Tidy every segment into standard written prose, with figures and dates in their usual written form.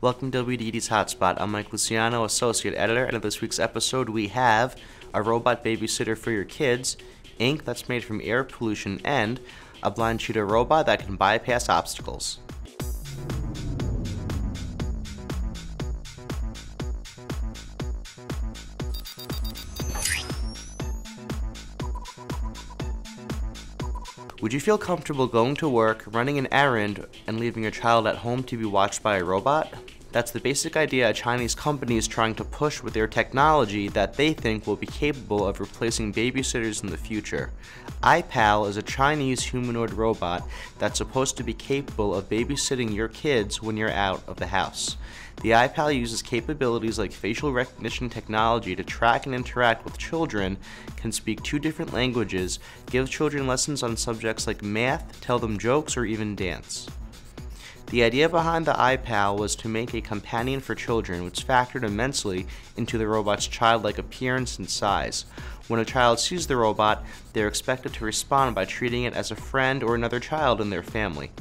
Welcome to WDD's HotSpot. I'm Mike Luciano, Associate Editor, and in this week's episode we have a robot babysitter for your kids, ink that's made from air pollution, and a blind cheetah robot that can bypass obstacles. Would you feel comfortable going to work, running an errand, and leaving your child at home to be watched by a robot? That's the basic idea a Chinese company is trying to push with their technology that they think will be capable of replacing babysitters in the future. iPal is a Chinese humanoid robot that's supposed to be capable of babysitting your kids when you're out of the house. The iPal uses capabilities like facial recognition technology to track and interact with children, can speak 2 different languages, give children lessons on subjects like math, tell them jokes, or even dance. The idea behind the iPal was to make a companion for children, which factored immensely into the robot's childlike appearance and size. When a child sees the robot, they're expected to respond by treating it as a friend or another child in their family.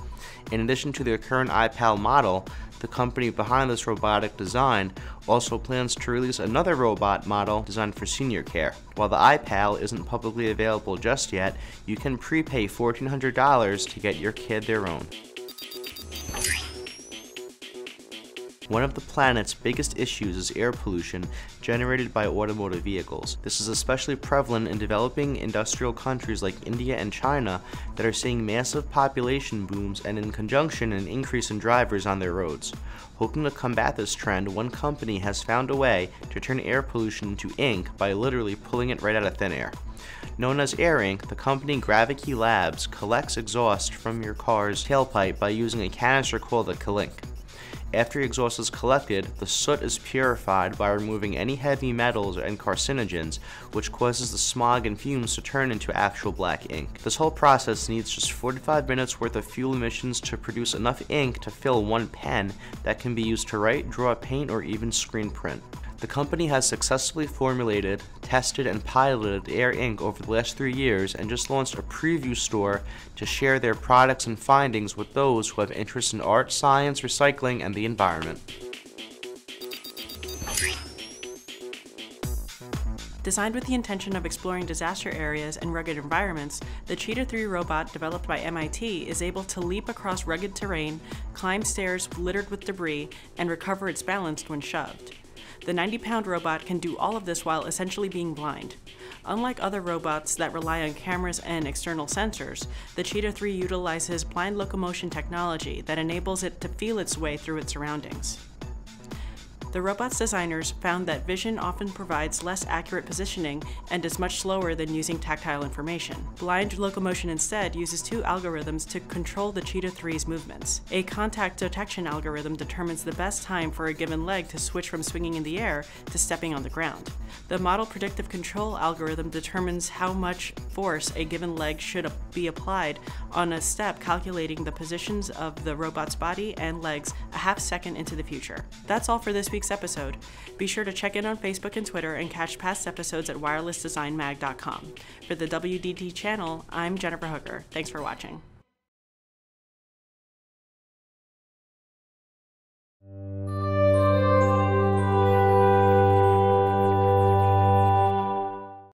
In addition to their current iPal model, the company behind this robotic design also plans to release another robot model designed for senior care. While the iPal isn't publicly available just yet, you can prepay $1,400 to get your kid their own. One of the planet's biggest issues is air pollution generated by automotive vehicles. This is especially prevalent in developing industrial countries like India and China that are seeing massive population booms and in conjunction an increase in drivers on their roads. Hoping to combat this trend, one company has found a way to turn air pollution into ink by literally pulling it right out of thin air. Known as Air Ink, the company Gravity Labs collects exhaust from your car's tailpipe by using a canister called a Kalink. After exhaust is collected, the soot is purified by removing any heavy metals and carcinogens, which causes the smog and fumes to turn into actual black ink. This whole process needs just 45 minutes worth of fuel emissions to produce enough ink to fill one pen that can be used to write, draw, paint, or even screen print. The company has successfully formulated, tested, and piloted Air Ink over the last 3 years and just launched a preview store to share their products and findings with those who have interest in art, science, recycling, and the environment. Designed with the intention of exploring disaster areas and rugged environments, the Cheetah 3 robot developed by MIT is able to leap across rugged terrain, climb stairs littered with debris, and recover its balance when shoved. The 90-pound robot can do all of this while essentially being blind. Unlike other robots that rely on cameras and external sensors, the Cheetah 3 utilizes blind locomotion technology that enables it to feel its way through its surroundings. The robot's designers found that vision often provides less accurate positioning and is much slower than using tactile information. Blind locomotion instead uses 2 algorithms to control the Cheetah 3's movements. A contact detection algorithm determines the best time for a given leg to switch from swinging in the air to stepping on the ground. The model predictive control algorithm determines how much force a given leg should be applied on a step, calculating the positions of the robot's body and legs a half second into the future. That's all for this week's episode. Be sure to check in on Facebook and Twitter and catch past episodes at wirelessdesignmag.com. For the WDD channel, I'm Jennifer Hooker. Thanks for watching.